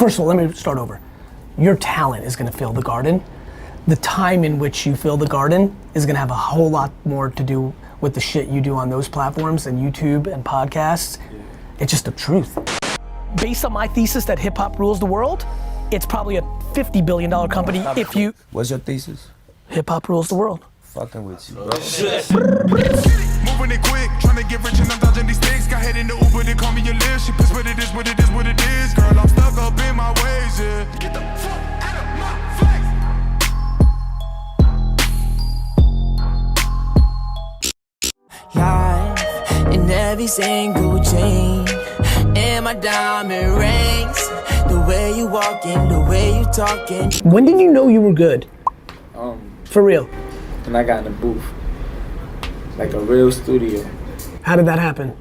first of all, let me start over. Your talent is gonna fill the garden. The time in which you fill the garden is gonna have a whole lot more to do with the shit you do on those platforms and YouTube and podcasts. It's just the truth. Based on my thesis that hip hop rules the world, it's probably a $50 billion company if you... What's your thesis? Hip hop rules the world. Fucking with you, bro. Moving it quick, trying to get rich and I'm dodging these things. Got head in the Uber, they call me your list. She pissed, what it is, what it is, what it is. Girl, I'm stuck up in my ways, yeah. Get the fuck out of my face. Life in every single chain, and my diamond rings. The way you walking, the way you talking. When did you know you were good? For real? When I got in the booth, like a real studio. How did that happen?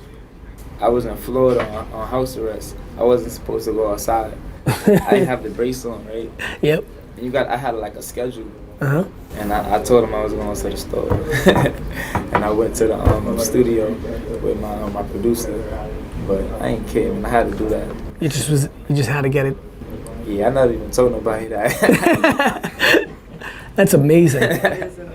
I was in Florida on house arrest. I wasn't supposed to go outside. I didn't have the brace on, right? Yep. And I had like a schedule. Uh-huh. And I told him I was going to the store. And I went to the studio with my producer. But I ain't kidding, I had to do that. You just had to get it. Yeah, I never even told nobody that. That's amazing.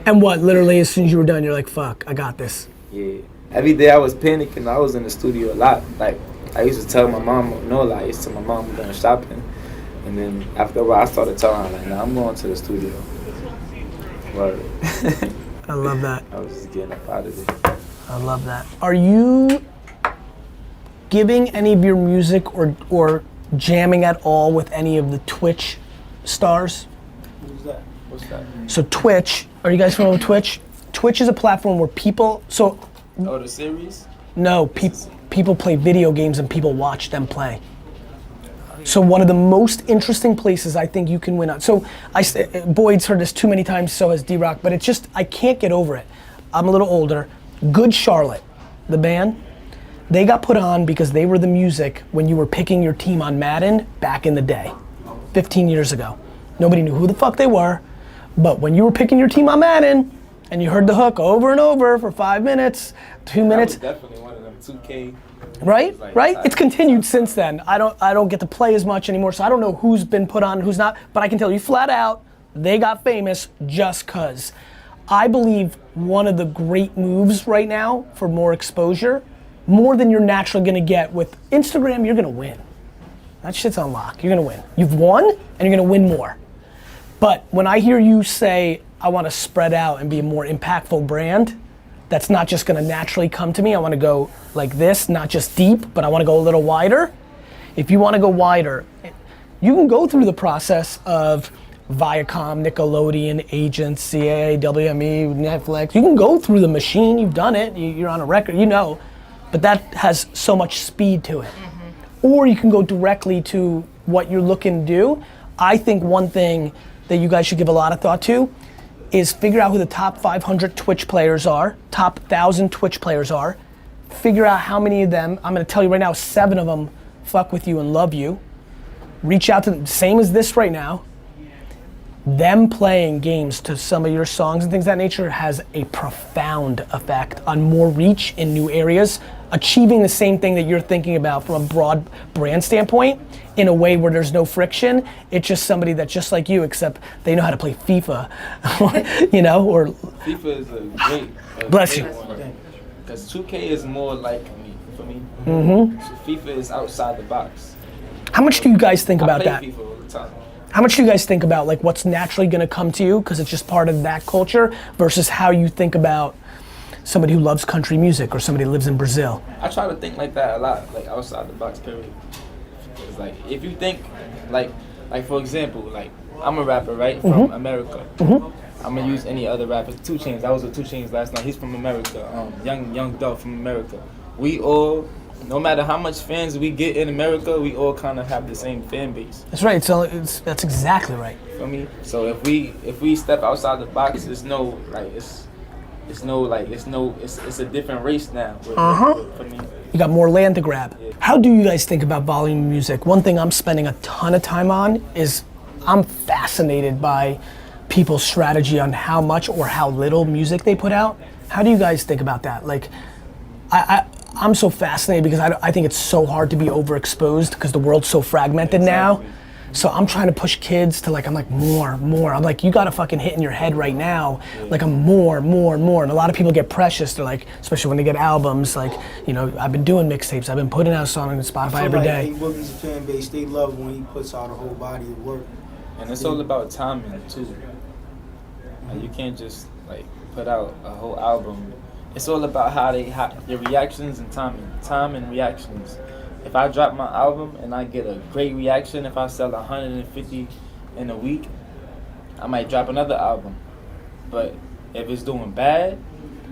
And what, literally as soon as you were done, you're like, fuck, I got this. Yeah. Every day I was panicking. I was in the studio a lot. Like, I used to tell my mom, no lie, I used to tell my mom I'm going shopping. And then after a while, I started telling her, like, nah, I'm going to the studio. Word. I love that. I was just getting up out of there. I love that. Are you giving any of your music or jamming at all with any of the Twitch stars? Who's that? What's that? So Twitch, are you guys familiar with Twitch? Twitch is a platform where people, Oh, the series? No, people play video games and people watch them play. So one of the most interesting places I think you can win on. So Boyd's heard this too many times, so has D-Rock, but it's just, I can't get over it. I'm a little older. Good Charlotte, the band, they got put on because they were the music when you were picking your team on Madden back in the day, 15 years ago. Nobody knew who the fuck they were, but when you were picking your team on Madden and you heard the hook over and over for 5 minutes, 2 minutes. That was definitely one of them 2K. Right, right? It's continued since then. I don't get to play as much anymore, so I don't know who's been put on, who's not, but I can tell you flat out, they got famous just cause. I believe one of the great moves right now for more exposure, more than you're naturally gonna get with Instagram, you're gonna win. That shit's on lock, you're gonna win. You've won, and you're gonna win more. But when I hear you say, I wanna spread out and be a more impactful brand, that's not just gonna naturally come to me. I wanna go like this, not just deep, but I wanna go a little wider. If you wanna go wider, you can go through the process of Viacom, Nickelodeon, agents, CAA, WME, Netflix. You can go through the machine, you've done it, you're on a record, you know, but that has so much speed to it. Mm-hmm. Or you can go directly to what you're looking to do. I think one thing that you guys should give a lot of thought to is figure out who the top 500 Twitch players are, top 1,000 Twitch players are, figure out how many of them, I'm gonna tell you right now, 7 of them fuck with you and love you. Reach out to them, same as this right now. Them playing games to some of your songs and things of that nature has a profound effect on more reach in new areas, achieving the same thing that you're thinking about from a broad brand standpoint in a way where there's no friction. It's just somebody that's just like you, except they know how to play FIFA, you know, or... FIFA is a great bless you. Because 2K is more like me, for me. Mm-hmm. So FIFA is outside the box. How much do you guys think about I play that? FIFA all the time. How much do you guys think about like what's naturally gonna come to you because it's just part of that culture versus how you think about somebody who loves country music or somebody who lives in Brazil? I try to think like that a lot, like outside the box, period. It's like, if you think, like for example, like I'm a rapper, right, from America. Mm-hmm. I'm gonna use any other rapper. 2 Chainz, I was with 2 Chainz last night. He's from America. Young Dog from America. We all, no matter how much fans we get in America, we all kind of have the same fan base. That's right. So that's exactly right. For me, so if we step outside the box, it's a different race now. For me. You got more land to grab. Yeah. How do you guys think about volume music? One thing I'm spending a ton of time on is I'm fascinated by people's strategy on how much or how little music they put out. How do you guys think about that? Like, I'm so fascinated because I think it's so hard to be overexposed because the world's so fragmented now. So I'm trying to push kids to like, I'm like, more. I'm like, you got a fucking hit in your head right now. Like, I'm more. And a lot of people get precious. They're like, especially when they get albums, like, you know, I've been doing mixtapes. I've been putting out a song on Spotify every day. Boogie's a fan base. They love when he puts out a whole body of work. And it's all about timing too. Like, you can't just like put out a whole album. It's all about how your reactions and timing. Time and reactions. If I drop my album and I get a great reaction, if I sell 150 in a week, I might drop another album. But if it's doing bad,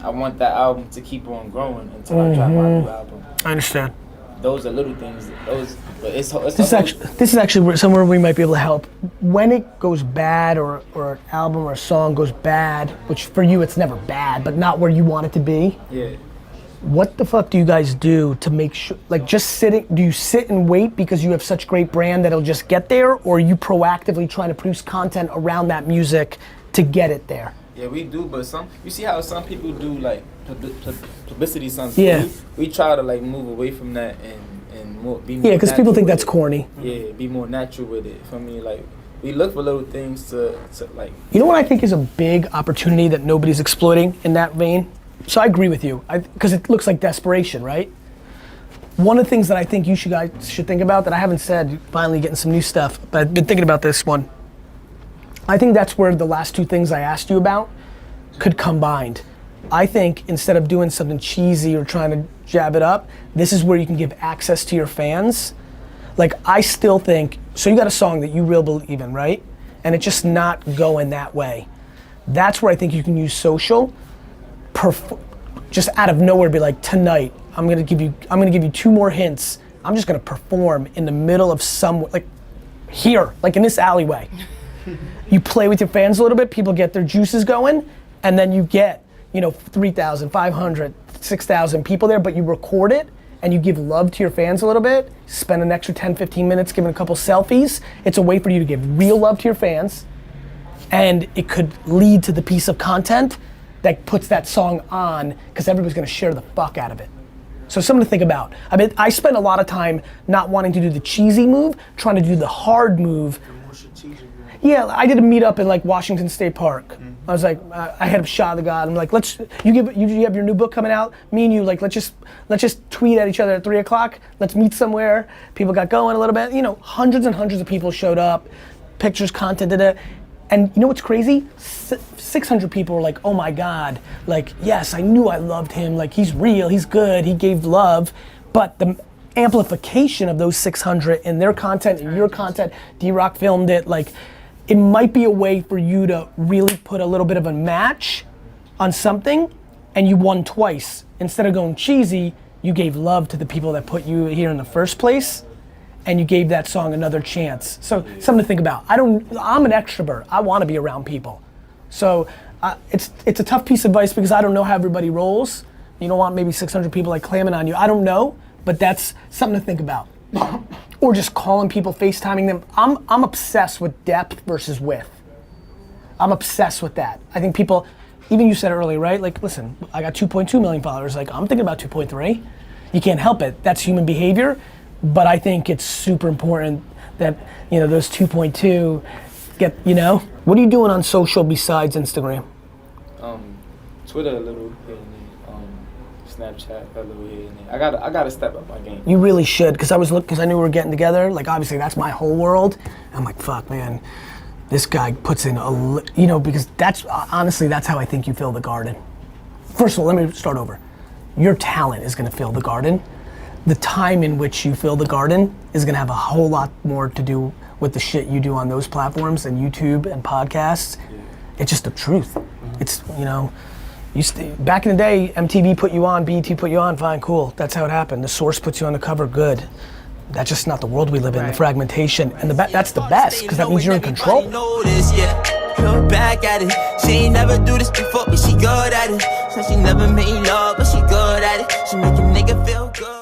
I want that album to keep on growing until I drop my new album. I understand. Those are little things. But it's this is actually somewhere we might be able to help. When it goes bad, or an album or a song goes bad, which for you it's never bad, but not where you want it to be. Yeah. What the fuck do you guys do to make sure, like just sitting, do you sit and wait because you have such great brand that it'll just get there, or are you proactively trying to produce content around that music to get it there? Yeah, we do, but you see how some people do like publicity something. Yeah. We try to like move away from that and be more. Yeah, because people think that's corny. Yeah, be more natural with it. For me, like we look for little things to like. You know what I think is a big opportunity that nobody's exploiting in that vein? So I agree with you, because it looks like desperation, right? One of the things that I think you guys should think about that I haven't said, finally getting some new stuff, but I've been thinking about this one. I think that's where the last two things I asked you about could combined. I think instead of doing something cheesy or trying to jab it up, this is where you can give access to your fans. Like, I still think, so you got a song that you really believe in, right? And it's just not going that way. That's where I think you can use social. Just out of nowhere, be like, tonight I'm gonna give you 2 more hints. I'm just gonna perform in the middle of like here, like in this alleyway. You play with your fans a little bit, people get their juices going, and then you get, 3,000, 500, 6,000 people there, but you record it and you give love to your fans a little bit, spend an extra 10, 15 minutes giving a couple selfies. It's a way for you to give real love to your fans, and it could lead to the piece of content that puts that song on, because everybody's gonna share the fuck out of it. So something to think about. I mean, I spend a lot of time not wanting to do the cheesy move, trying to do the hard move. Yeah, I did a meetup in like Washington State Park. I was like, I had a shot of the god. I'm like, you have your new book coming out. Me and you, like, let's just tweet at each other at 3 o'clock. Let's meet somewhere. People got going a little bit. Hundreds and hundreds of people showed up. Pictures, content, did it. And you know what's crazy? 600 people were like, oh my God, like, yes, I knew I loved him. Like, he's real, he's good, he gave love. But the amplification of those 600 in their content, in your content, D-Rock filmed it, like, it might be a way for you to really put a little bit of a match on something, and you won twice. Instead of going cheesy, you gave love to the people that put you here in the first place, and you gave that song another chance. So something to think about. I'm an extrovert. I want to be around people. So it's a tough piece of advice because I don't know how everybody rolls. You don't want maybe 600 people like clamming on you. I don't know, but that's something to think about. Or just calling people, FaceTiming them. I'm obsessed with depth versus width. I'm obsessed with that. I think people, even you said it earlier, right? Like, listen, I got 2.2 million followers. Like, I'm thinking about 2.3. You can't help it. That's human behavior. But I think it's super important that, those 2.2 get, What are you doing on social besides Instagram? Twitter a little bit, Snapchat a little bit. I gotta step up my game. You really should, because I knew we were getting together. Like, obviously that's my whole world. I'm like, fuck, man. This guy puts in because honestly, that's how I think you fill the garden. First of all, let me start over. Your talent is gonna fill the garden. The time in which you fill the garden is gonna have a whole lot more to do with the shit you do on those platforms and YouTube and podcasts. Yeah. It's just the truth. It's, back in the day, MTV put you on, BET put you on, fine, cool. That's how it happened. The Source puts you on the cover, good. That's just not the world we live in, the fragmentation. And that's the best, because that means you're in control. Look back at it. She ain't never do this before, but she good at it. Said she never made love, but she good at it. She make a nigga feel good.